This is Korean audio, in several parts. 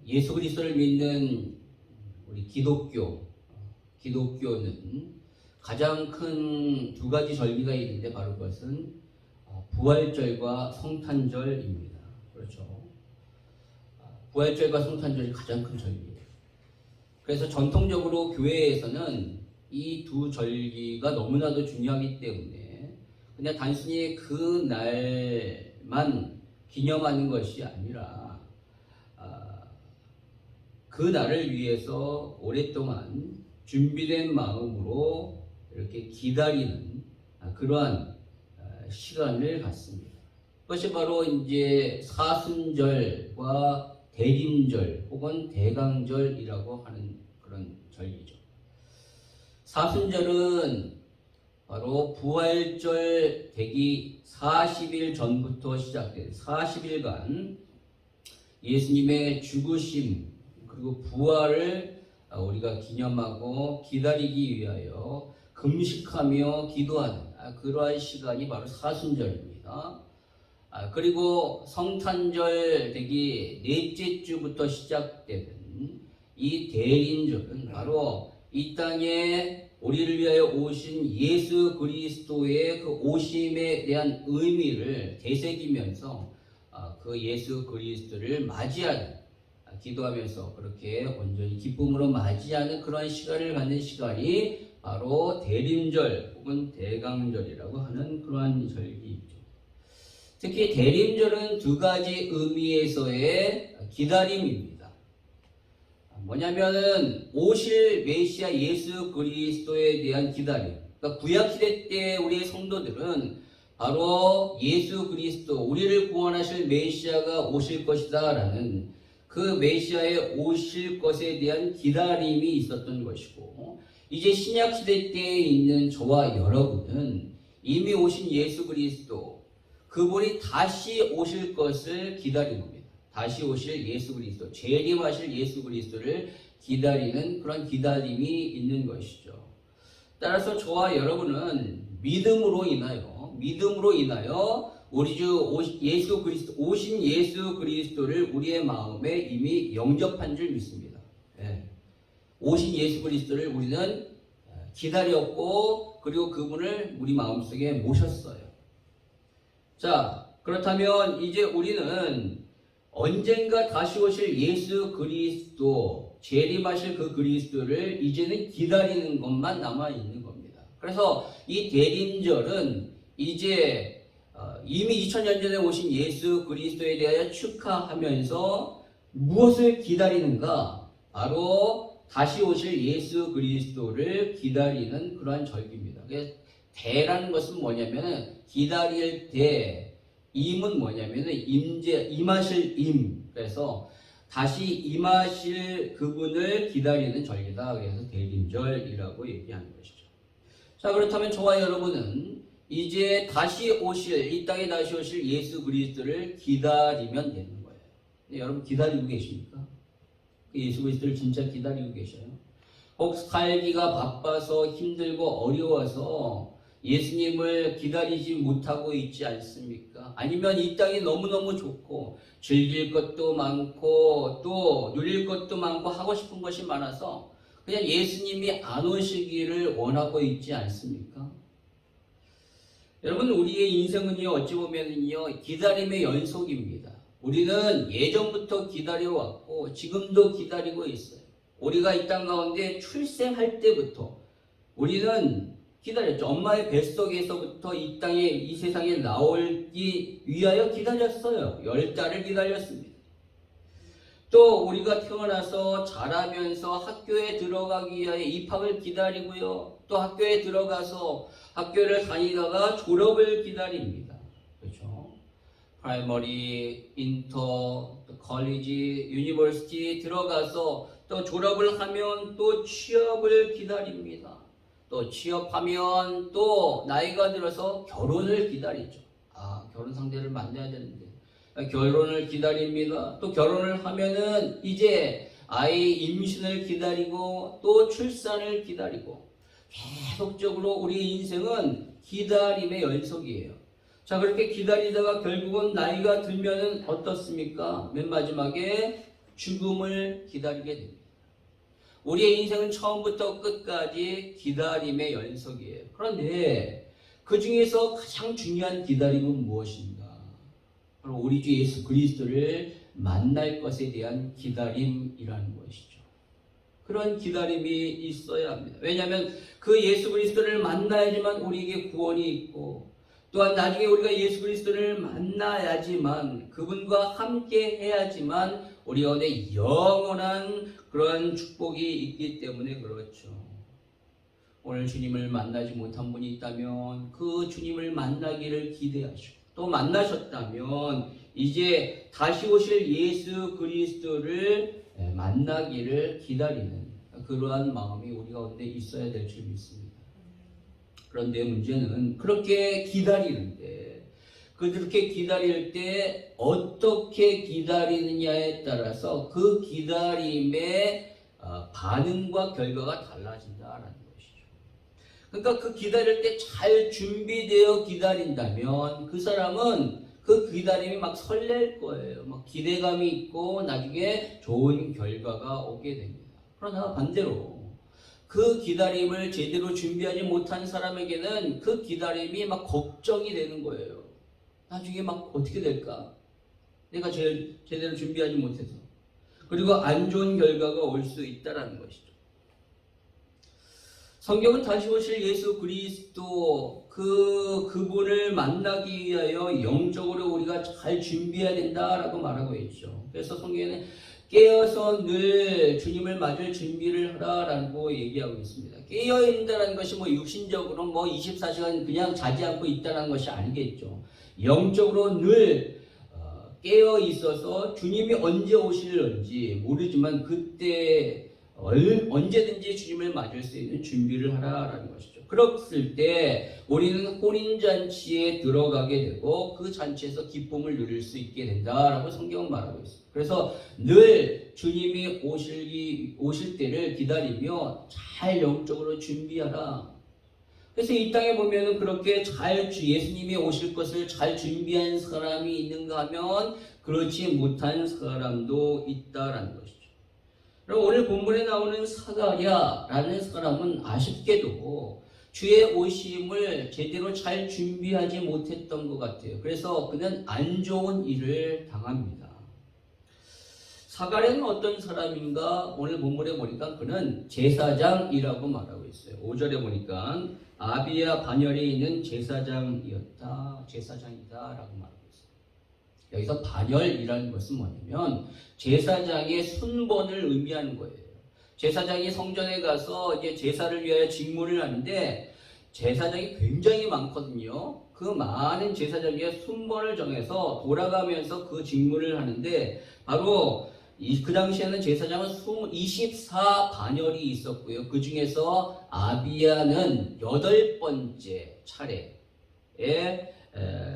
예수 그리스도를 믿는 우리 기독교는 가장 큰 두 가지 절기가 있는데 바로 그것은 부활절과 성탄절입니다. 그렇죠. 부활절과 성탄절이 가장 큰 절기예요. 그래서 전통적으로 교회에서는 이 두 절기가 너무나도 중요하기 때문에 그냥 단순히 그 날만 기념하는 것이 아니라 그 날을 위해서 오랫동안 준비된 마음으로 이렇게 기다리는 그러한 시간을 갖습니다. 그것이 바로 이제 사순절과 대림절 혹은 대강절이라고 하는 그런 절기죠. 사순절은 바로 부활절 되기 40일 전부터 시작된 40일간 예수님의 죽으심 그리고 부활을 우리가 기념하고 기다리기 위하여 금식하며 기도하는 그러한 시간이 바로 사순절입니다. 그리고 성탄절 되기 넷째 주부터 시작되는 이 대림절은 바로 이 땅에 우리를 위하여 오신 예수 그리스도의 그 오심에 대한 의미를 되새기면서 그 예수 그리스도를 맞이하는 기도하면서 그렇게 온전히 기쁨으로 맞이하는 그런 시간을 갖는 시간이 바로 대림절 혹은 대강절이라고 하는 그러한 절기이죠. 특히 대림절은 두 가지 의미에서의 기다림입니다. 뭐냐면은 오실 메시아 예수 그리스도에 대한 기다림. 그러니까 구약시대 때 우리의 성도들은 바로 예수 그리스도 우리를 구원하실 메시아가 오실 것이다 라는 그 메시아의 오실 것에 대한 기다림이 있었던 것이고, 이제 신약시대 때에 있는 저와 여러분은 이미 오신 예수 그리스도 그분이 다시 오실 것을 기다리는 겁니다. 다시 오실 예수 그리스도, 재림하실 예수 그리스도를 기다리는 그런 기다림이 있는 것이죠. 따라서 저와 여러분은 믿음으로 인하여 우리 주 예수 그리스도, 오신 예수 그리스도를 우리의 마음에 이미 영접한 줄 믿습니다. 오신 예수 그리스도를 우리는 기다렸고 그리고 그분을 우리 마음속에 모셨어요. 자, 그렇다면 이제 우리는 언젠가 다시 오실 예수 그리스도, 재림하실 그 그리스도를 이제는 기다리는 것만 남아있는 겁니다. 그래서 이 대림절은 이제 이미 2000년 전에 오신 예수 그리스도에 대하여 축하하면서 무엇을 기다리는가? 바로 다시 오실 예수 그리스도를 기다리는 그러한 절기입니다. 대라는 것은 뭐냐면 기다릴 대, 임은 뭐냐면은 임하실 임. 그래서 다시 임하실 그분을 기다리는 절기다. 그래서 대림절이라고 얘기하는 것이죠. 자, 그렇다면 저와 여러분은 이제 다시 오실, 이 땅에 다시 오실 예수 그리스도를 기다리면 되는 거예요. 여러분 기다리고 계십니까? 예수 그리스도를 진짜 기다리고 계셔요? 혹 살기가 바빠서 힘들고 어려워서 예수님을 기다리지 못하고 있지 않습니까? 아니면 이 땅이 너무너무 좋고 즐길 것도 많고 또 누릴 것도 많고 하고 싶은 것이 많아서 그냥 예수님이 안 오시기를 원하고 있지 않습니까? 여러분, 우리의 인생은요, 어찌 보면은요, 기다림의 연속입니다. 우리는 예전부터 기다려왔고 지금도 기다리고 있어요. 우리가 이 땅 가운데 출생할 때부터 우리는 기다렸죠. 엄마의 뱃속에서부터 이 땅에, 이 세상에 나오기 위하여 기다렸어요. 10달을 기다렸습니다. 또 우리가 태어나서 자라면서 학교에 들어가기 위하여 입학을 기다리고요. 또 학교에 들어가서 학교를 다니다가 졸업을 기다립니다. 그렇죠? 프라이머리, 인터, 컬리지, 유니버시티 들어가서 또 졸업을 하면 또 취업을 기다립니다. 또 취업하면 또 나이가 들어서 결혼을 기다리죠. 결혼 상대를 만나야 되는데 결혼을 기다립니다. 또 결혼을 하면은 이제 아이 임신을 기다리고 또 출산을 기다리고 계속적으로 우리 인생은 기다림의 연속이에요. 자, 그렇게 기다리다가 결국은 나이가 들면은 어떻습니까? 맨 마지막에 죽음을 기다리게 됩니다. 우리의 인생은 처음부터 끝까지 기다림의 연속이에요. 그런데 그 중에서 가장 중요한 기다림은 무엇인가? 바로 우리 주 예수 그리스도를 만날 것에 대한 기다림이라는 것이죠. 그런 기다림이 있어야 합니다. 왜냐하면 그 예수 그리스도를 만나야지만 우리에게 구원이 있고, 또한 나중에 우리가 예수 그리스도를 만나야지만, 그분과 함께 해야지만 우리 가운데 영원한 그런 축복이 있기 때문에 그렇죠. 오늘 주님을 만나지 못한 분이 있다면 그 주님을 만나기를 기대하시고, 또 만나셨다면 이제 다시 오실 예수 그리스도를 만나기를 기다리는 그러한 마음이 우리 가운데 있어야 될 줄 믿습니다. 그런데 문제는 그렇게 기다리는데, 그렇게 기다릴 때 어떻게 기다리느냐에 따라서 그 기다림의 반응과 결과가 달라진다라는 것이죠. 그러니까 그 기다릴 때 잘 준비되어 기다린다면 그 사람은 그 기다림이 막 설렐 거예요. 막 기대감이 있고 나중에 좋은 결과가 오게 됩니다. 그러나 반대로 그 기다림을 제대로 준비하지 못한 사람에게는 그 기다림이 막 걱정이 되는 거예요. 나중에 막 어떻게 될까? 내가 제대로 준비하지 못해서. 그리고 안 좋은 결과가 올 수 있다는 것이죠. 성경은 다시 오실 예수 그리스도 그분을 만나기 위하여 영적으로 우리가 잘 준비해야 된다라고 말하고 있죠. 그래서 성경에는 깨어서 늘 주님을 맞을 준비를 하라라고 얘기하고 있습니다. 깨어 있다는 것이 육신적으로 24시간 그냥 자지 않고 있다는 것이 아니겠죠. 영적으로 늘 깨어 있어서 주님이 언제 오실런지 모르지만 그때 언제든지 주님을 맞을 수 있는 준비를 하라라는 것이죠. 그랬을 때 우리는 혼인잔치에 들어가게 되고 그 잔치에서 기쁨을 누릴 수 있게 된다라고 성경은 말하고 있습니다. 그래서 늘 주님이 오실 때를 기다리며 잘 영적으로 준비하라. 그래서 이 땅에 보면은 그렇게 예수님이 오실 것을 잘 준비한 사람이 있는가 하면 그렇지 못한 사람도 있다라는 것이죠. 그럼 오늘 본문에 나오는 사가랴라는 사람은 아쉽게도 주의 오심을 제대로 잘 준비하지 못했던 것 같아요. 그래서 그는 안 좋은 일을 당합니다. 사가랴는 어떤 사람인가? 오늘 본문에 보니까 그는 제사장이라고 말하고 있어요. 5절에 보니까 아비야 반열에 있는 제사장이다 라고 말하고 있어요. 여기서 반열이라는 것은 뭐냐면 제사장의 순번을 의미하는 거예요. 제사장이 성전에 가서 이제 제사를 위하여 직무를 하는데 제사장이 굉장히 많거든요. 그 많은 제사장의 순번을 정해서 돌아가면서 그 직무를 하는데 바로 그 당시에는 제사장은 24반열이 있었고요. 그 중에서 아비야는 8번째 차례에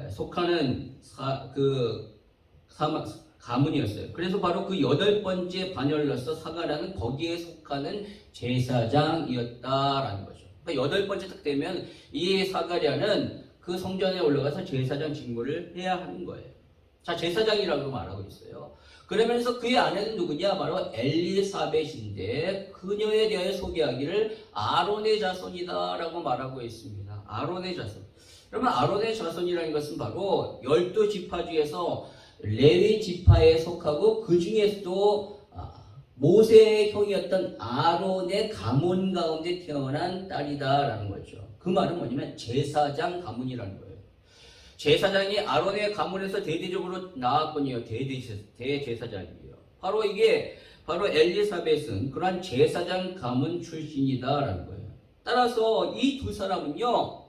속하는 가문이었어요. 그래서 바로 그 8번째 반열로서 사가랴는 거기에 속하는 제사장이었다라는 거죠. 그러니까 8번째 딱 되면 이 사가랴는 그 성전에 올라가서 제사장 직무를 해야 하는 거예요. 자, 제사장이라고 말하고 있어요. 그러면서 그의 아내는 누구냐? 바로 엘리사벳인데 그녀에 대하여 소개하기를 아론의 자손이다라고 말하고 있습니다. 아론의 자손. 그러면 아론의 자손이라는 것은 바로 12지파 중에서 레위 지파에 속하고 그 중에서도 모세의 형이었던 아론의 가문 가운데 태어난 딸이다라는 거죠. 그 말은 뭐냐면 제사장 가문이라는 거예요. 제사장이 아론의 가문에서 대대적으로 나왔군요. 대제사장이에요. 바로 엘리사벳은 그러한 제사장 가문 출신이다라는 거예요. 따라서 이 두 사람은요,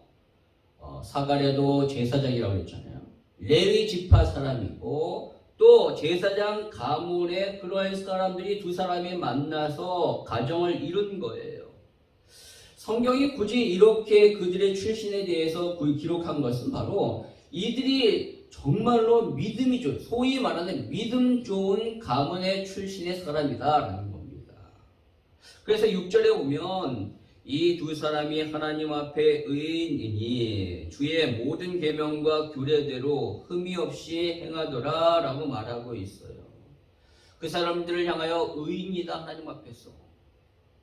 사가랴도 제사장이라고 했잖아요. 레위 지파 사람이고 또 제사장 가문의 그러한 사람들이 두 사람이 만나서 가정을 이룬 거예요. 성경이 굳이 이렇게 그들의 출신에 대해서 기록한 것은 바로 이들이 정말로 믿음이 좋은, 소위 말하는 믿음 좋은 가문의 출신의 사람이다라는 겁니다. 그래서 6절에 보면 이 두 사람이 하나님 앞에 의인이니 주의 모든 계명과 규례대로 흠이 없이 행하더라 라고 말하고 있어요. 그 사람들을 향하여 의인이다 하나님 앞에서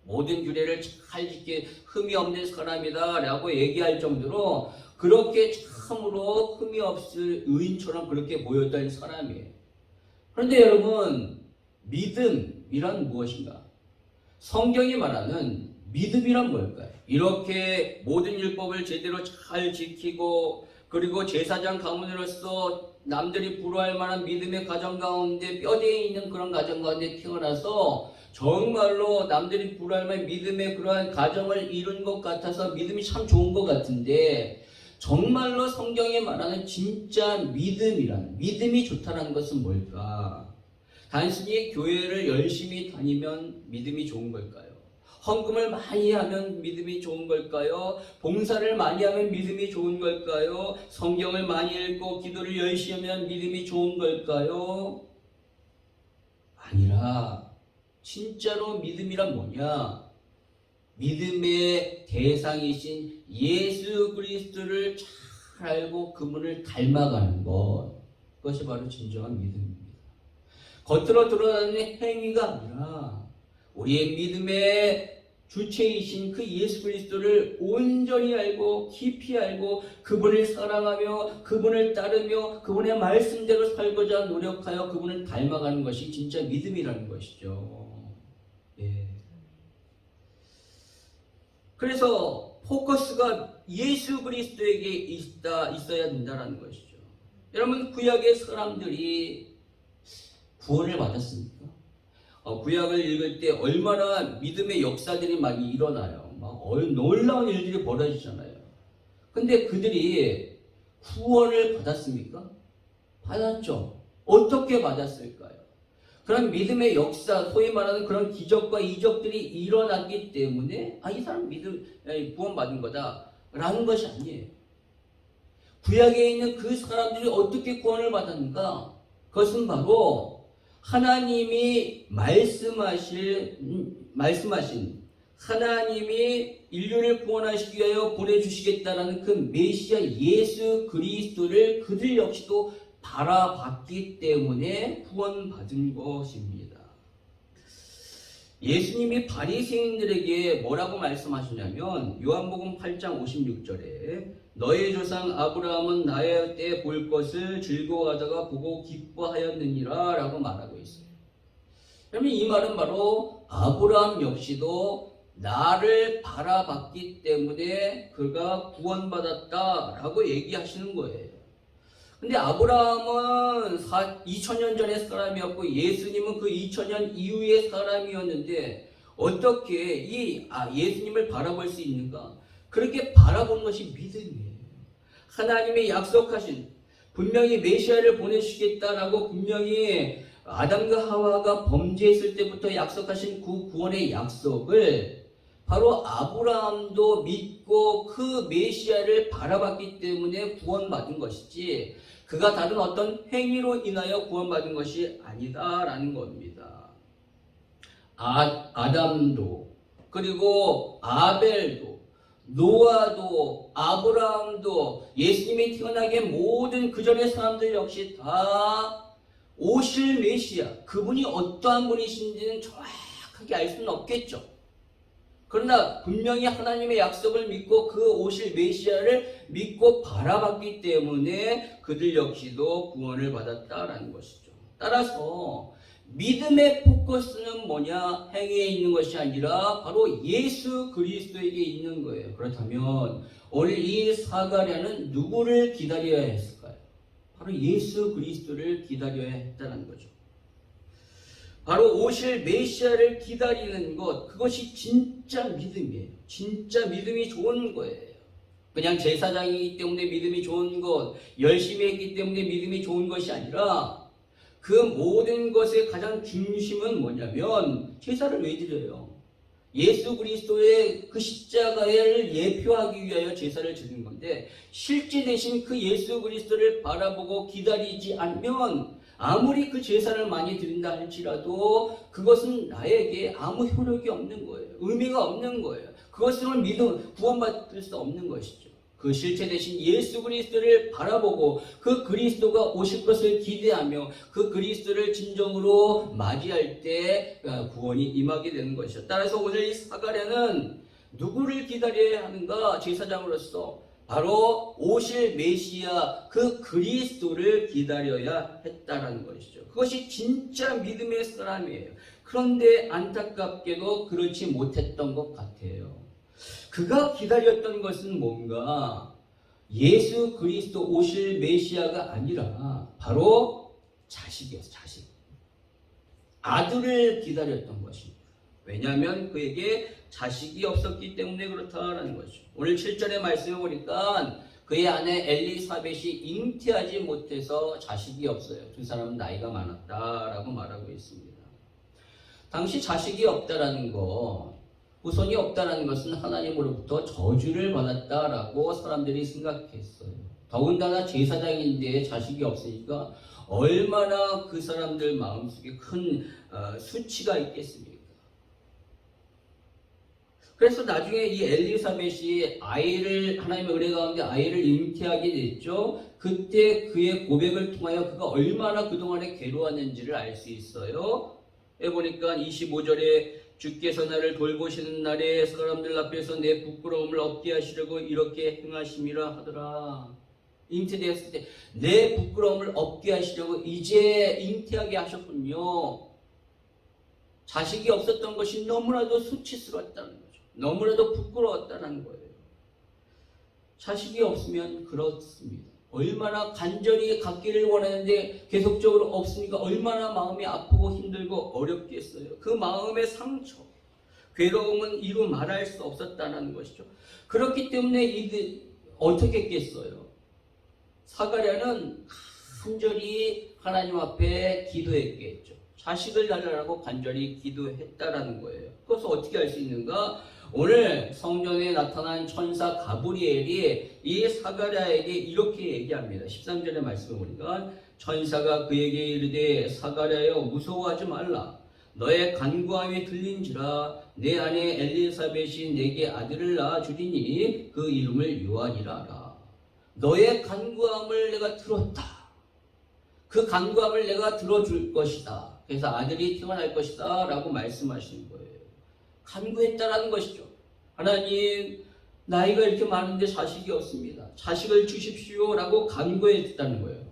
모든 규례를 잘 지키 흠이 없는 사람이다 라고 얘기할 정도로 그렇게 참으로 흠이 없을 의인처럼 그렇게 보였던 사람이에요. 그런데 여러분, 믿음이란 무엇인가? 성경이 말하는 믿음이란 뭘까요? 이렇게 모든 율법을 제대로 잘 지키고 그리고 제사장 가문으로서 남들이 부러워할 만한 믿음의 가정 가운데 뼈대에 있는 그런 가정 가운데 태어나서 정말로 남들이 부러워할 만한 믿음의 그러한 가정을 이룬 것 같아서 믿음이 참 좋은 것 같은데 정말로 성경에 말하는 진짜 믿음이 좋다는 것은 뭘까? 단순히 교회를 열심히 다니면 믿음이 좋은 걸까요? 헌금을 많이 하면 믿음이 좋은 걸까요? 봉사를 많이 하면 믿음이 좋은 걸까요? 성경을 많이 읽고 기도를 열심히 하면 믿음이 좋은 걸까요? 아니라 진짜로 믿음이란 뭐냐? 믿음의 대상이신 예수 그리스도를 잘 알고 그분을 닮아가는 것, 그것이 바로 진정한 믿음입니다. 겉으로 드러나는 행위가 아니라 우리의 믿음의 주체이신 그 예수 그리스도를 온전히 알고 깊이 알고 그분을 사랑하며 그분을 따르며 그분의 말씀대로 살고자 노력하여 그분을 닮아가는 것이 진짜 믿음이라는 것이죠. 예. 그래서 포커스가 예수 그리스도에게 있어야 된다는 것이죠. 여러분, 구약의 사람들이 구원을 받았습니까? 구약을 읽을 때 얼마나 믿음의 역사들이 많이 일어나요. 막 놀라운 일들이 벌어지잖아요. 근데 그들이 구원을 받았습니까? 받았죠. 어떻게 받았을까요? 그런 믿음의 역사, 소위 말하는 그런 기적과 이적들이 일어났기 때문에 이 사람 구원받은 거다 라는 것이 아니에요. 구약에 있는 그 사람들이 어떻게 구원을 받았는가? 그것은 바로 하나님이 말씀하신 하나님이 인류를 구원하시기 위하여 보내주시겠다라는 그 메시아 예수 그리스도를 그들 역시도 바라봤기 때문에 구원받은 것입니다. 예수님이 바리새인들에게 뭐라고 말씀하시냐면 요한복음 8장 56절에 너의 조상 아브라함은 나의 때 볼 것을 즐거워하다가 보고 기뻐하였느니라 라고 말하고 있어요. 그러면 이 말은 바로 아브라함 역시도 나를 바라봤기 때문에 그가 구원받았다 라고 얘기하시는 거예요. 근데 아브라함은 2000년 전의 사람이었고 예수님은 그 2000년 이후의 사람이었는데 어떻게 예수님을 바라볼 수 있는가? 그렇게 바라본 것이 믿음이에요. 하나님의 약속하신 분명히 메시아를 보내시겠다라고 분명히 아담과 하와가 범죄했을 때부터 약속하신 그 구원의 약속을 바로 아브라함도 믿고 그 메시아를 바라봤기 때문에 구원받은 것이지 그가 다른 어떤 행위로 인하여 구원받은 것이 아니다라는 겁니다. 아담도 그리고 아벨도 노아도 아브라함도 예수님이 태어나게 모든 그전의 사람들 역시 다 오실 메시아 그분이 어떠한 분이신지는 정확하게 알 수는 없겠죠. 그러나 분명히 하나님의 약속을 믿고 그 오실 메시아를 믿고 바라봤기 때문에 그들 역시도 구원을 받았다라는 것이죠. 따라서 믿음의 포커스는 뭐냐? 행위에 있는 것이 아니라 바로 예수 그리스도에게 있는 거예요. 그렇다면 오늘 이 사가랴는 누구를 기다려야 했을까요? 바로 예수 그리스도를 기다려야 했다는 거죠. 바로 오실 메시아를 기다리는 것, 그것이 진짜 믿음이에요. 진짜 믿음이 좋은 거예요. 그냥 제사장이기 때문에 믿음이 좋은 것, 열심히 했기 때문에 믿음이 좋은 것이 아니라 그 모든 것의 가장 중심은 뭐냐면 제사를 왜 드려요? 예수 그리스도의 그 십자가를 예표하기 위하여 제사를 드리는 건데 실제 대신 그 예수 그리스도를 바라보고 기다리지 않으면 아무리 그 제사를 많이 드린다 할지라도 그것은 나에게 아무 효력이 없는 거예요. 의미가 없는 거예요. 그것으로 구원받을 수 없는 것이죠. 그 실체 되신 예수 그리스도를 바라보고 그 그리스도가 오실 것을 기대하며 그 그리스도를 진정으로 맞이할 때 구원이 임하게 되는 것이죠. 따라서 오늘 이 사가랴는 누구를 기다려야 하는가? 제사장으로서 바로 오실 메시아 그 그리스도를 기다려야 했다는 것이죠. 그것이 진짜 믿음의 사람이에요. 그런데 안타깝게도 그렇지 못했던 것 같아요. 그가 기다렸던 것은 뭔가 예수 그리스도 오실 메시아가 아니라 바로 자식이었어요. 자식. 아들을 기다렸던 것입니다. 왜냐하면 그에게 자식이 없었기 때문에 그렇다라는 거죠. 오늘 7절의 말씀을 보니까 그의 아내 엘리사벳이 잉태하지 못해서 자식이 없어요. 두 사람은 나이가 많았다라고 말하고 있습니다. 당시 자식이 없다라는 거, 후손이 없다는 것은 하나님으로부터 저주를 받았다라고 사람들이 생각했어요. 더군다나 제사장인데 자식이 없으니까 얼마나 그 사람들 마음속에 큰 수치가 있겠습니까? 그래서 나중에 이 엘리사벳이 하나님의 은혜 가운데 아이를 잉태하게 됐죠. 그때 그의 고백을 통하여 그가 얼마나 그동안에 괴로웠는지를 알 수 있어요. 보니까 25절에 주께서 나를 돌보시는 날에 사람들 앞에서 내 부끄러움을 없게 하시려고 이렇게 행하심이라 하더라. 잉태되었을 때 내 부끄러움을 없게 하시려고 이제 잉태하게 하셨군요. 자식이 없었던 것이 너무나도 수치스러웠다는 거죠. 너무나도 부끄러웠다는 거예요. 자식이 없으면 그렇습니다. 얼마나 간절히 갖기를 원하는데 계속적으로 없으니까 얼마나 마음이 아프고 힘들고 어렵겠어요. 그 마음의 상처, 괴로움은 이루 말할 수 없었다는 것이죠. 그렇기 때문에 이들 어떻게 했겠어요? 사가랴는 간절히 하나님 앞에 기도했겠죠. 자식을 달라고 간절히 기도했다라는 거예요. 그것을 어떻게 할 수 있는가? 오늘 성전에 나타난 천사 가브리엘이 이 사가랴에게 이렇게 얘기합니다. 13절의 말씀을 보니까 천사가 그에게 이르되 사가랴여 무서워하지 말라. 너의 간구함이 들린지라 내 아내 엘리사벳이 내게 아들을 낳아 주리니 그 이름을 요한이라 하라. 너의 간구함을 내가 들었다. 그 간구함을 내가 들어줄 것이다. 그래서 아들이 태어날 것이다 라고 말씀하시는 거예요. 간구했다라는 것이죠. 하나님, 나이가 이렇게 많은데 자식이 없습니다. 자식을 주십시오 라고 간구했다는 거예요.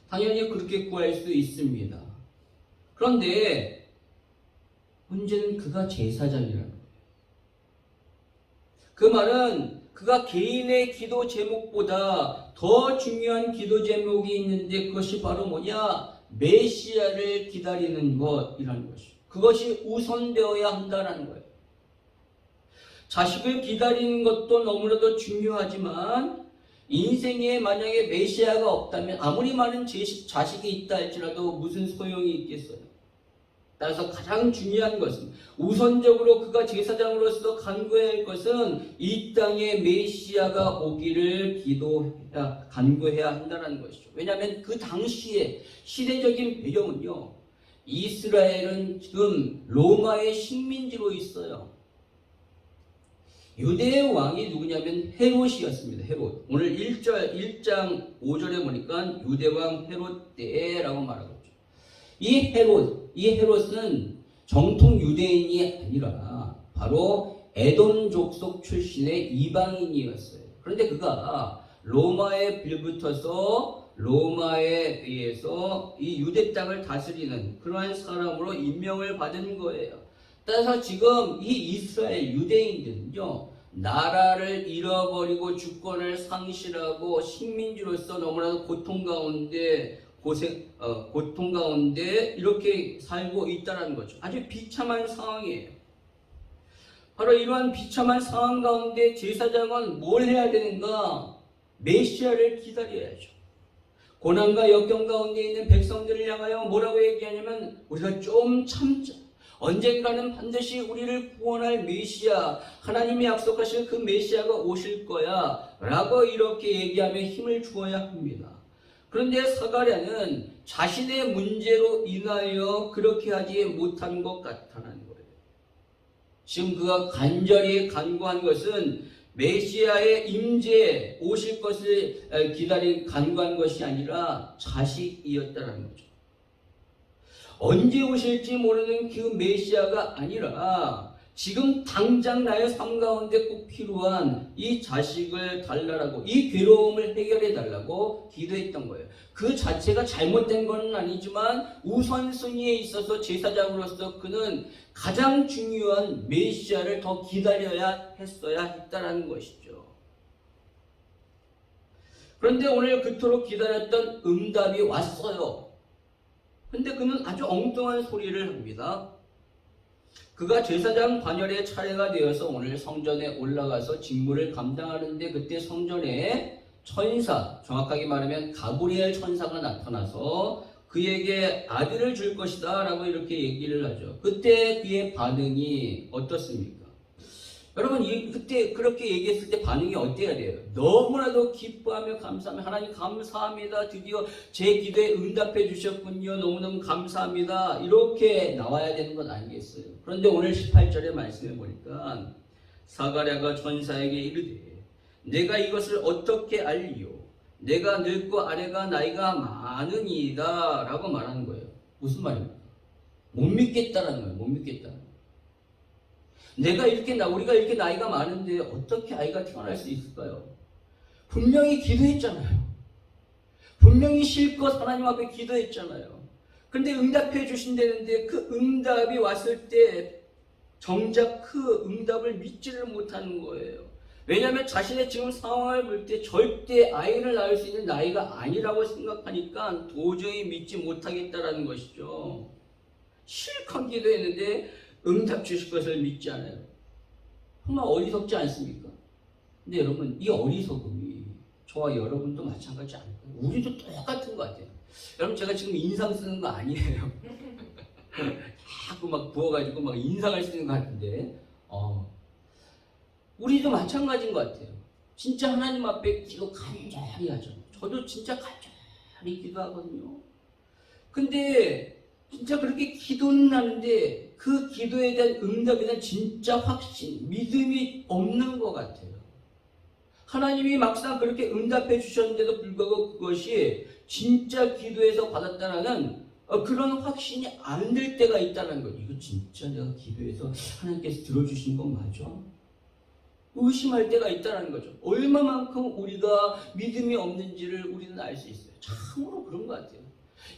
당연히 그렇게 구할 수 있습니다. 그런데 문제는 그가 제사장이라는 거예요. 그 말은 그가 개인의 기도 제목보다 더 중요한 기도 제목이 있는데 그것이 바로 뭐냐? 메시아를 기다리는 것이라는 것이죠. 그것이 우선되어야 한다는 거예요. 자식을 기다리는 것도 너무나도 중요하지만 인생에 만약에 메시아가 없다면 아무리 많은 자식이 있다 할지라도 무슨 소용이 있겠어요. 따라서 가장 중요한 것은 우선적으로 그가 제사장으로서 간구해야 할 것은 이 땅에 메시아가 오기를 간구해야 한다는 것이죠. 왜냐하면 그 당시에 시대적인 배경은요. 이스라엘은 지금 로마의 식민지로 있어요. 유대의 왕이 누구냐면 헤롯이었습니다. 헤롯. 오늘 1장 5절에 보니까 유대왕 헤롯 때라고 말하고 있죠. 이 헤롯은 정통 유대인이 아니라 바로 에돔 족속 출신의 이방인이었어요. 그런데 그가 로마에 빌붙어서 로마에 의해서 이 유대 땅을 다스리는 그러한 사람으로 임명을 받은 거예요. 따라서 지금 이 이스라엘 유대인들은요, 나라를 잃어버리고 주권을 상실하고 식민지로서 너무나도 고통 가운데 이렇게 살고 있다는 거죠. 아주 비참한 상황이에요. 바로 이러한 비참한 상황 가운데 제사장은 뭘 해야 되는가? 메시아를 기다려야죠. 고난과 역경 가운데 있는 백성들을 향하여 뭐라고 얘기하냐면 우리가 좀 참자. 언젠가는 반드시 우리를 구원할 메시아, 하나님이 약속하신 그 메시아가 오실 거야 라고 이렇게 얘기하며 힘을 주어야 합니다. 그런데 사가랴는 자신의 문제로 인하여 그렇게 하지 못한 것 같다는 거예요. 지금 그가 간절히 간구한 것은 메시아의 임재 오실 것을 간구한 것이 아니라 자식이었다는 거죠. 언제 오실지 모르는 그 메시아가 아니라 지금 당장 나의 삶 가운데 꼭 필요한 이 자식을 달라고, 이 괴로움을 해결해 달라고 기도했던 거예요. 그 자체가 잘못된 건 아니지만 우선순위에 있어서 제사장으로서 그는 가장 중요한 메시아를 더 기다려야 했다라는 것이죠. 그런데 오늘 그토록 기다렸던 응답이 왔어요. 근데 그는 아주 엉뚱한 소리를 합니다. 그가 제사장 관열의 차례가 되어서 오늘 성전에 올라가서 직무를 감당하는데 그때 성전에 천사, 정확하게 말하면 가브리엘 천사가 나타나서 그에게 아들을 줄 것이다 라고 이렇게 얘기를 하죠. 그때 그의 반응이 어떻습니까? 여러분, 그때 그렇게 얘기했을 때 반응이 어때야 돼요? 너무나도 기뻐하며 감사하며 하나님 감사합니다. 드디어 제 기도에 응답해 주셨군요. 너무너무 감사합니다. 이렇게 나와야 되는 건 아니겠어요? 그런데 오늘 18절의 말씀에 보니까 사가랴가 천사에게 이르되 내가 이것을 어떻게 알리요? 내가 늙고 아내가 나이가 많으니이다 라고 말하는 거예요. 무슨 말입니까? 못 믿겠다라는 거예요. 못 믿겠다는 거예요. 우리가 이렇게 나이가 많은데 어떻게 아이가 태어날 수 있을까요? 분명히 기도했잖아요. 분명히 실컷 하나님 앞에 기도했잖아요. 근데 응답해 주신다는데 그 응답이 왔을 때 정작 그 응답을 믿지를 못하는 거예요. 왜냐하면 자신의 지금 상황을 볼 때 절대 아이를 낳을 수 있는 나이가 아니라고 생각하니까 도저히 믿지 못하겠다라는 것이죠. 실컷 기도했는데 응답 주실 것을 믿지 않아요. 정말 어리석지 않습니까? 근데 여러분, 이 어리석음이 저와 여러분도 마찬가지 아닐까요? 우리도 똑같은 것 같아요. 여러분, 제가 지금 인상 쓰는 거 아니에요. 자꾸 막 부어가지고 막 인상을 쓰는 것 같은데, 우리도 마찬가지인 것 같아요. 진짜 하나님 앞에 기도 간절히 하죠. 저도 진짜 간절히 기도하거든요. 근데 진짜 그렇게 기도는 하는데 그 기도에 대한 응답에 대한 진짜 확신, 믿음이 없는 것 같아요. 하나님이 막상 그렇게 응답해 주셨는데도 불구하고 그것이 진짜 기도에서 받았다는 그런 확신이 안 들 때가 있다는 거죠. 이거 진짜 내가 기도해서 하나님께서 들어주신 건 맞아? 의심할 때가 있다는 거죠. 얼마만큼 우리가 믿음이 없는지를 우리는 알 수 있어요. 참으로 그런 것 같아요.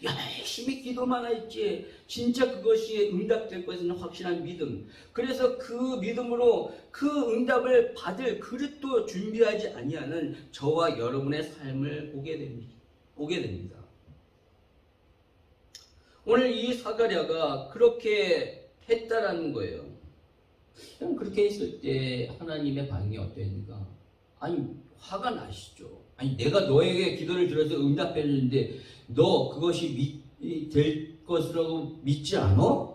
열심히 기도만 할지 진짜 그것이 응답될 것은 확실한 믿음. 그래서 그 믿음으로 그 응답을 받을 그릇도 준비하지 아니하는 저와 여러분의 삶을 보게 됩니다. 오늘 이 사가랴가 그렇게 했다라는 거예요. 그렇게 했을 때 하나님의 반응이 어땠는가? 아니, 화가 나시죠. 아니, 내가 너에게 기도를 들어서 응답해 주는데 너 그것이 될 것이라고 믿지 않아?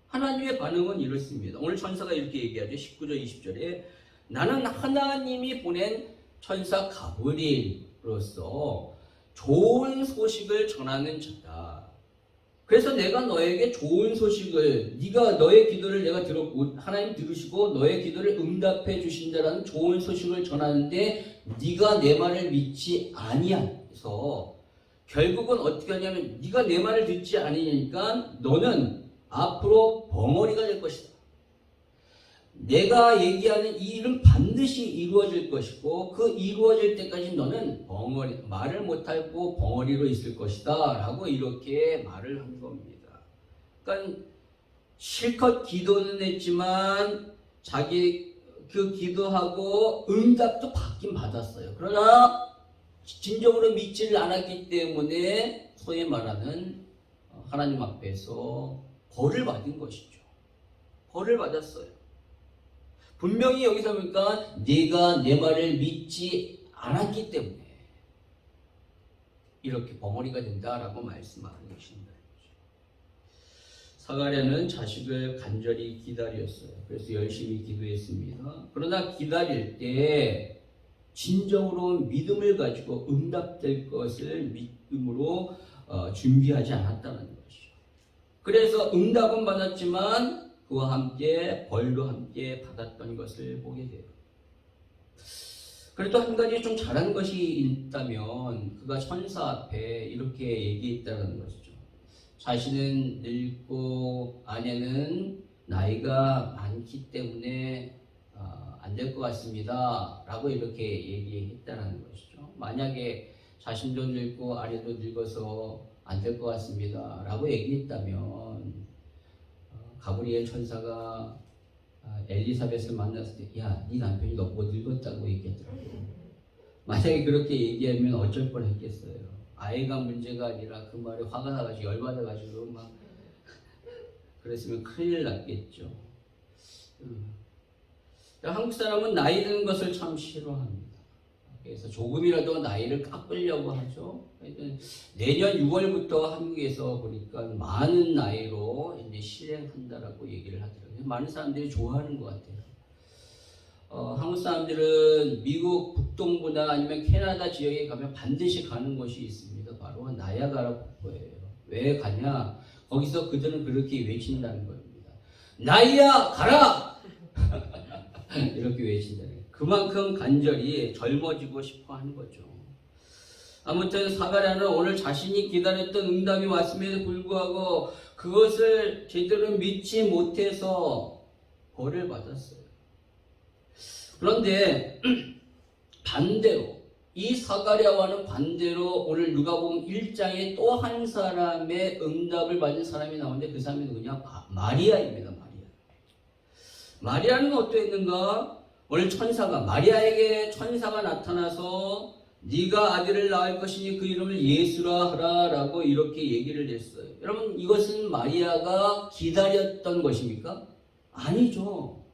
하나님의 반응은 이렇습니다. 오늘 천사가 이렇게 얘기하죠. 19절 20절에 나는 하나님이 보낸 천사 가브리엘로서 좋은 소식을 전하는 자다. 그래서 내가 너에게 좋은 소식을, 네가 너의 기도를 내가 들었고 하나님 들으시고 너의 기도를 응답해 주신다라는 좋은 소식을 전하는데 네가 내 말을 믿지 아니해서 결국은 어떻게 하냐면 네가 내 말을 듣지 않으니까 너는 앞으로 벙어리가 될 것이다. 내가 얘기하는 이 일은 반드시 이루어질 것이고 그 이루어질 때까지 너는 말을 못하고 벙어리로 있을 것이다 라고 이렇게 말을 한 겁니다. 그러니까 실컷 기도는 했지만 자기 그 기도하고 응답도 받긴 받았어요. 그러나 진정으로 믿지를 않았기 때문에 소위 말하는 하나님 앞에서 벌을 받은 것이죠. 벌을 받았어요. 분명히 여기서 보니까 네가 내 말을 믿지 않았기 때문에 이렇게 벙어리가 된다라고 말씀하는 것입니다. 사가랴는 자식을 간절히 기다렸어요. 그래서 열심히 기도했습니다. 그러나 기다릴 때 진정으로 믿음을 가지고 응답될 것을 믿음으로 준비하지 않았다는 것이죠. 그래서 응답은 받았지만 그와 함께 벌도 함께 받았던 것을 보게 돼요. 그래도 한 가지 좀 잘한 것이 있다면 그가 천사 앞에 이렇게 얘기했다는 것이죠. 자신은 늙고 아내는 나이가 많기 때문에 안 될 것 같습니다 라고 이렇게 얘기했다는 것이죠. 만약에 자신도 늙고 아내도 늙어서 안 될 것 같습니다 라고 얘기했다면 가브리엘 천사가 엘리사벳을 만났을 때 야, 네 남편이 너보고 늙었다고 얘기했더라고. 만약에 그렇게 얘기하면 어쩔 뻔했겠어요. 아이가 문제가 아니라 그 말에 화가 나가지고 열받아가지고 막 그랬으면 큰일 났겠죠. 한국 사람은 나이 드는 것을 참 싫어합니다. 그래서 조금이라도 나이를 깎으려고 하죠. 내년 6월부터 한국에서 보니까 많은 나이로 이제 실행한다라고 얘기를 하더라고요. 많은 사람들이 좋아하는 것 같아요. 한국 사람들은 미국 북동부나 아니면 캐나다 지역에 가면 반드시 가는 곳이 있습니다. 바로 나야가라 폭포예요. 왜 가냐? 거기서 그들은 그렇게 외친다는 겁니다. 나이야 가라! 이렇게 외친다는 거예요. 그만큼 간절히 젊어지고 싶어 하는 거죠. 아무튼 사가랴는 오늘 자신이 기다렸던 응답이 왔음에도 불구하고 그것을 제대로 믿지 못해서 벌을 받았어요. 그런데 반대로 이 사가랴와는 반대로 오늘 누가복음 1장에 또 한 사람의 응답을 받은 사람이 나오는데 그 사람이 누구냐? 마리아입니다. 마리아는 어떠했는가? 오늘 마리아에게 천사가 나타나서 네가 아들을 낳을 것이니 그 이름을 예수라 하라 라고 이렇게 얘기를 했어요. 여러분, 이것은 마리아가 기다렸던 것입니까? 아니죠.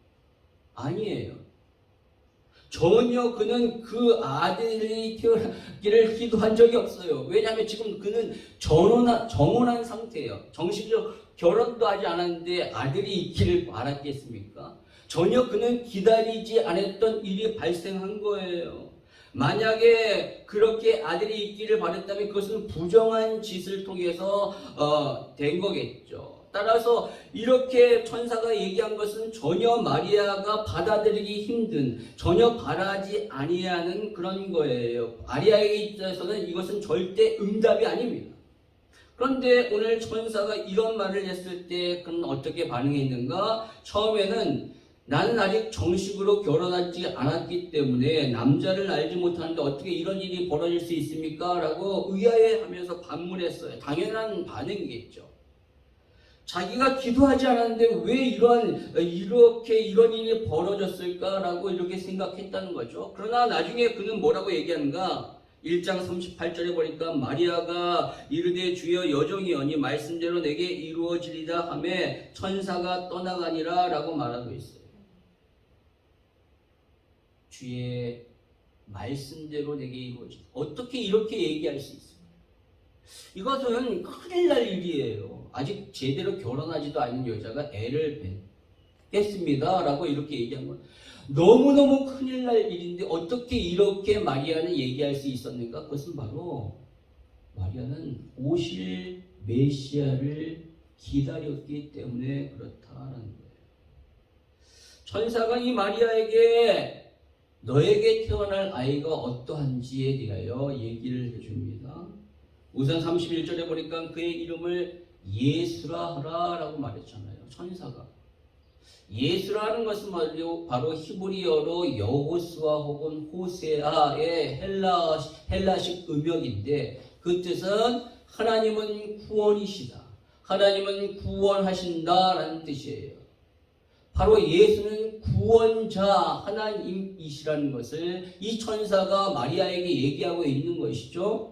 아니에요. 전혀 그는 그 아들이 태어나기를 기도한 적이 없어요. 왜냐하면 지금 그는 정혼한 상태예요. 정식으로 결혼도 하지 않았는데 아들이 있기를 바랐겠습니까? 전혀 그는 기다리지 않았던 일이 발생한 거예요. 만약에 그렇게 아들이 있기를 바랬다면 그것은 부정한 짓을 통해서 된 거겠죠. 따라서 이렇게 천사가 얘기한 것은 전혀 마리아가 받아들이기 힘든, 전혀 바라지 아니하는 그런 거예요. 마리아에게 있어서는 이것은 절대 응답이 아닙니다. 그런데 오늘 천사가 이런 말을 했을 때 그는 어떻게 반응했는가? 처음에는 나는 아직 정식으로 결혼하지 않았기 때문에 남자를 알지 못하는데 어떻게 이런 일이 벌어질 수 있습니까? 라고 의아해하면서 반문했어요. 당연한 반응이겠죠. 자기가 기도하지 않았는데 왜 이런 일이 벌어졌을까라고 이렇게 생각했다는 거죠. 그러나 나중에 그는 뭐라고 얘기하는가? 1장 38절에 보니까 마리아가 이르되 주여 여종이오니 말씀대로 내게 이루어지리다 하매 천사가 떠나가니라 라고 말하고 있어요. 주의 말씀대로 내게 이루어지리다. 어떻게 이렇게 얘기할 수 있어요? 이것은 큰일 날 일이에요. 아직 제대로 결혼하지도 않은 여자가 애를 낳겠습니다 라고 이렇게 얘기한 건 너무너무 큰일 날 일인데 어떻게 이렇게 마리아는 얘기할 수 있었는가? 그것은 바로 마리아는 오실 메시아를 기다렸기 때문에 그렇다는 거예요. 천사가 이 마리아에게 너에게 태어날 아이가 어떠한지에 대하여 얘기를 해줍니다. 우선 31절에 보니까 그의 이름을 예수라 하라 라고 말했잖아요. 천사가. 예수라는 것은 바로 히브리어로 여호수아 혹은 호세아의 헬라식 음역인데 그 뜻은 하나님은 구원이시다. 하나님은 구원하신다 라는 뜻이에요. 바로 예수는 구원자 하나님이시라는 것을 이 천사가 마리아에게 얘기하고 있는 것이죠.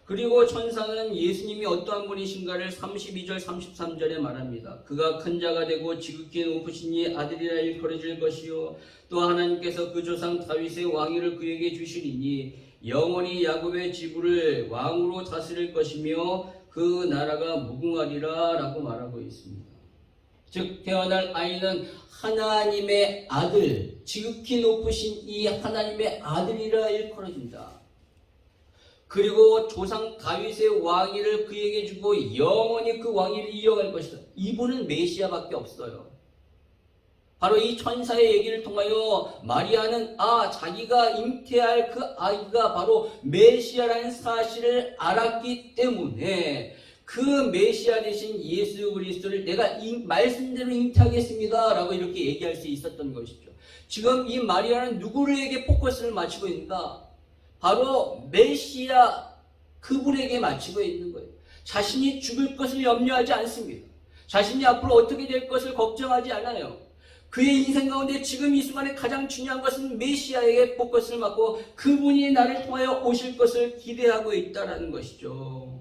그리고 천사는 예수님이 어떠한 분이신가를 32절 33절에 말합니다. 그가 큰 자가 되고 지극히 높으시니 아들이라 일컬어질 것이요 또 하나님께서 그 조상 다윗의 왕위를 그에게 주시리니 영원히 야곱의 지부를 왕으로 다스릴 것이며 그 나라가 무궁하리라 라고 말하고 있습니다. 즉 태어날 아이는 하나님의 아들, 지극히 높으신 이 하나님의 아들이라 일컬어진다. 그리고 조상 다윗의 왕위를 그에게 주고 영원히 그 왕위를 이어갈 것이다. 이분은 메시아밖에 없어요. 바로 이 천사의 얘기를 통하여 마리아는 자기가 잉태할 그 아이가 바로 메시아라는 사실을 알았기 때문에 그 메시아 대신 예수 그리스도를 내가 말씀대로 잉태하겠습니다 라고 이렇게 얘기할 수 있었던 것이죠. 지금 이 마리아는 누구에게 포커스를 맞추고 있는가? 바로 메시아 그분에게 맞추고 있는 거예요. 자신이 죽을 것을 염려하지 않습니다. 자신이 앞으로 어떻게 될 것을 걱정하지 않아요. 그의 인생 가운데 지금 이 순간에 가장 중요한 것은 메시아에게 포커스를 맞고 그분이 나를 통하여 오실 것을 기대하고 있다는 것이죠.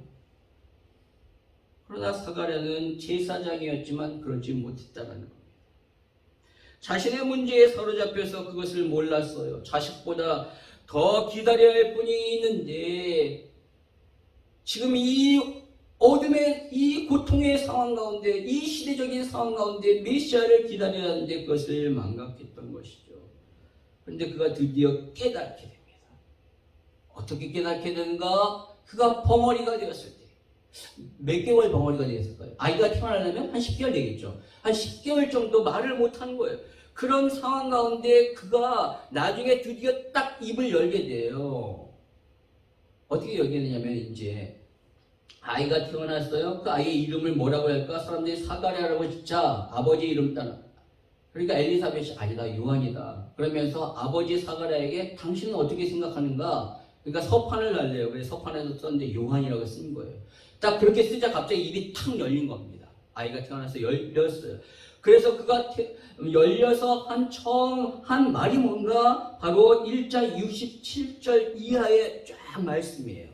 그러나 사가랴는 제사장이었지만 그러지 못했다는 겁니다. 자신의 문제에 사로잡혀서 그것을 몰랐어요. 자식보다 더 기다려야 할 분이 있는데 지금 이 어둠의 이 고통의 상황 가운데 이 시대적인 상황 가운데 메시아를 기다려야 하는데 그것을 망각했던 것이죠. 그런데 그가 드디어 깨닫게 됩니다. 어떻게 깨닫게 되는가? 그가 벙어리가 되었을 때 몇 개월 벙어리가 되었을까요? 아이가 태어나려면 한 10개월 되겠죠. 한 10개월 정도 말을 못하는 거예요. 그런 상황 가운데 그가 나중에 드디어 딱 입을 열게 돼요. 어떻게 열게 되냐면 이제 아이가 태어났어요. 그 아이의 이름을 뭐라고 할까? 사람들이 사가랴라고 짓자 아버지 이름 따라. 그러니까 엘리사벳이 아니다 요한이다. 그러면서 아버지 사가랴에게 당신은 어떻게 생각하는가? 그러니까 서판을 날래요. 그래서 서판에서 썼는데 요한이라고 쓴 거예요. 딱 그렇게 쓰자 갑자기 입이 탁 열린 겁니다. 아이가 태어나서 열렸어요. 그래서 그가 열려서 처음 한 말이 뭔가? 바로 1장 67절 이하의 쫙 말씀이에요.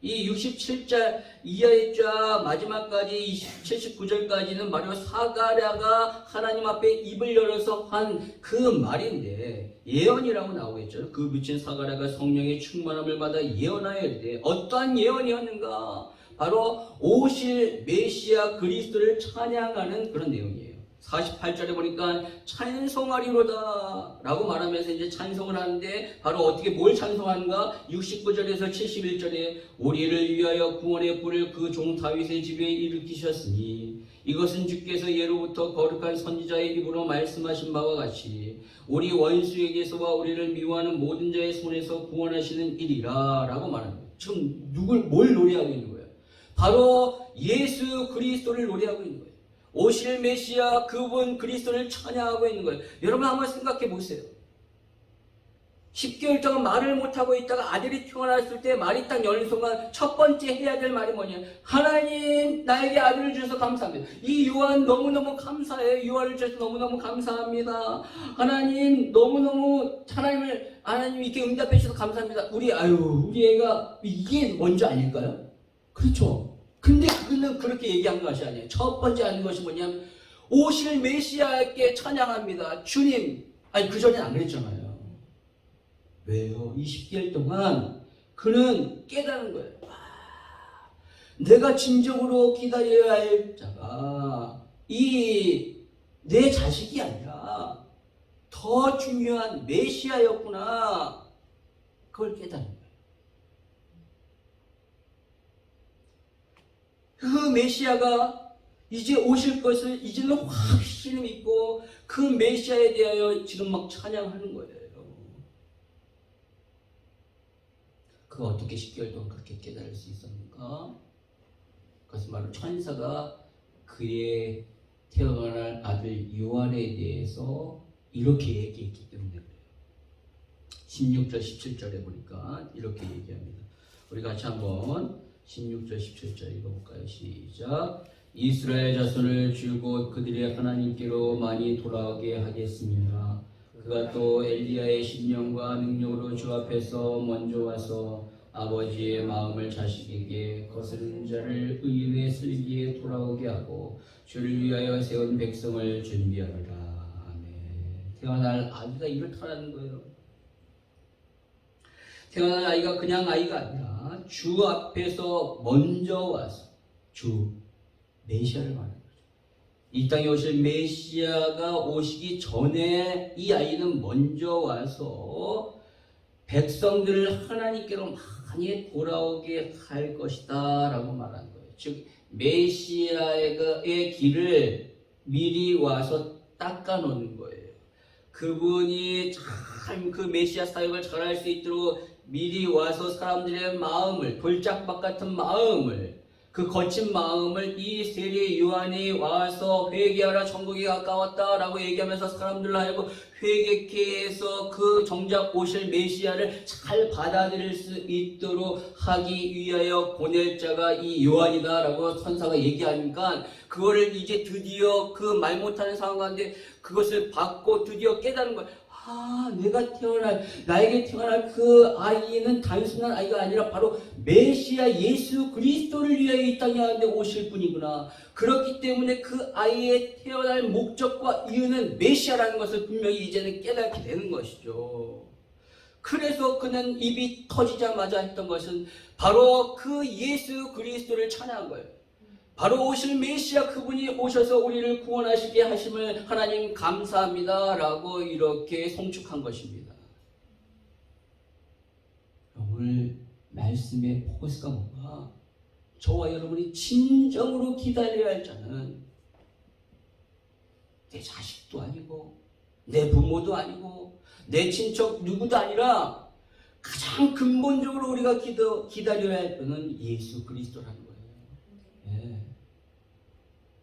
이 67절 이하의 쫙 마지막까지 79절까지는 바로 사가랴가 하나님 앞에 입을 열어서 한 그 말인데 예언이라고 나오겠죠. 그 미친 사가랴가 성령의 충만함을 받아 예언하여 이르되 어떠한 예언이었는가? 바로 오실 메시아 그리스도를 찬양하는 그런 내용이에요. 48절에 보니까 찬송하리로다 라고 말하면서 이제 찬송을 하는데 바로 어떻게 뭘 찬송하는가? 69절에서 71절에 우리를 위하여 구원의 불을 그 종 다윗의 집에 일으키셨으니 이것은 주께서 예로부터 거룩한 선지자의 입으로 말씀하신 바와 같이 우리 원수에게서와 우리를 미워하는 모든 자의 손에서 구원하시는 일이라 라고 말합니다. 지금 뭘 노래하고 있는 거예요? 바로 예수 그리스도를 노래하고 있는 거예요. 오실 메시아 그분 그리스도를 찬양하고 있는 거예요. 여러분 한번 생각해 보세요. 10개월 동안 말을 못하고 있다가 아들이 태어났을 때 말이 딱 열린 순간 첫 번째 해야 될 말이 뭐냐? 하나님 나에게 아들을 주셔서 감사합니다. 이 요한 너무너무 감사해요. 요한을 주셔서 너무너무 감사합니다. 하나님 너무너무 하나님 이렇게 응답해 주셔서 감사합니다. 우리 애가 이게 먼저 아닐까요? 그렇죠. 근데 그는 그렇게 얘기한 것이 아니에요. 첫 번째 하는 것이 뭐냐면 오실 메시아께 찬양합니다. 주님. 그 전에 안 그랬잖아요. 왜요? 20개월 동안 그는 깨달은 거예요. 내가 진정으로 기다려야 할 자가 내 자식이 아니라 더 중요한 메시아였구나. 그걸 깨달은 거예요. 그 메시아가 이제 오실 것을 이제는 확실히 믿고 그 메시아에 대하여 지금 막 찬양하는 거예요. 그가 어떻게 10개월 동안 그렇게 깨달을 수 있었는가? 그것은 바로 천사가 그의 태어날 아들 요한에 대해서 이렇게 얘기했기 때문에 그래요. 16절 17절에 보니까 이렇게 얘기합니다. 우리 같이 한번 16절 17절 읽어볼까요? 시작. 이스라엘 자손을 줄곧 그들의 하나님께로 많이 돌아오게 하겠습니다. 그가 또 엘리야의 신령과 능력으로 주 앞에서 먼저 와서 아버지의 마음을 자식에게 거스르는 자를 의인의 슬기에 돌아오게 하고 주를 위하여 세운 백성을 준비하리라. 아멘. 태어날 아이가 이렇다라는 거예요. 태어날 아이가 그냥 아이가 아니라 주 앞에서 먼저 와서 주 메시아를 말하는 거죠. 이 땅에 오실 메시아가 오시기 전에 이 아이는 먼저 와서 백성들을 하나님께로 많이 돌아오게 할 것이다 라고 말하는 거예요. 즉 메시아의 길을 미리 와서 닦아놓는 거예요. 그분이 참 그 메시아 사역을 잘할 수 있도록 미리 와서 사람들의 마음을, 돌짝박 같은 마음을, 그 거친 마음을 이 세례 요한이 와서 회개하라 천국이 가까웠다라고 얘기하면서 사람들로 하여금 회개케 해서 그 정작 오실 메시아를 잘 받아들일 수 있도록 하기 위하여 보낼 자가 이 요한이다라고 선사가 얘기하니까 그거를 이제 드디어 그 말 못하는 상황 가운데 그것을 받고 드디어 깨달은 거예요. 나에게 태어날 그 아이는 단순한 아이가 아니라 바로 메시아 예수 그리스도를 위하여 이 땅에 하는데 오실 분이구나. 그렇기 때문에 그 아이의 태어날 목적과 이유는 메시아라는 것을 분명히 이제는 깨닫게 되는 것이죠. 그래서 그는 입이 터지자마자 했던 것은 바로 그 예수 그리스도를 찬양한 거예요. 바로 오실 메시아 그분이 오셔서 우리를 구원하시게 하심을 하나님 감사합니다 라고 이렇게 송축한 것입니다. 오늘 말씀의 포커스가 뭔가? 저와 여러분이 진정으로 기다려야 할 자는 내 자식도 아니고 내 부모도 아니고 내 친척 누구도 아니라 가장 근본적으로 우리가 기다려야 할 분은 예수 그리스도라는 거예요. 예.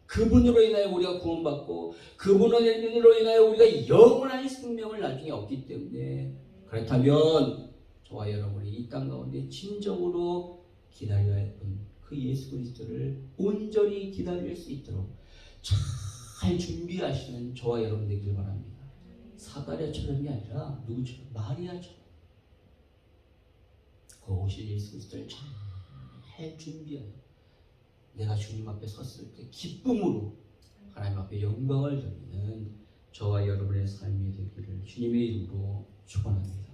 그분으로 인하여 우리가 구원받고 그분으로 인하여 우리가 영원한 생명을 나중에 얻기 때문에 그렇다면 저와 여러분이 이 땅 가운데 진정으로 기다려야 할 분 그 예수 그리스도를 온전히 기다릴 수 있도록 잘 준비하시는 저와 여러분 되길 바랍니다. 사가랴처럼이 아니라 누구처럼? 마리아처럼 그 오실 예수 그리스도를 잘 준비하여 내가 주님 앞에 섰을 때 기쁨으로 하나님 앞에 영광을 돌리는 저와 여러분의 삶이 되기를 주님의 이름으로 축원합니다.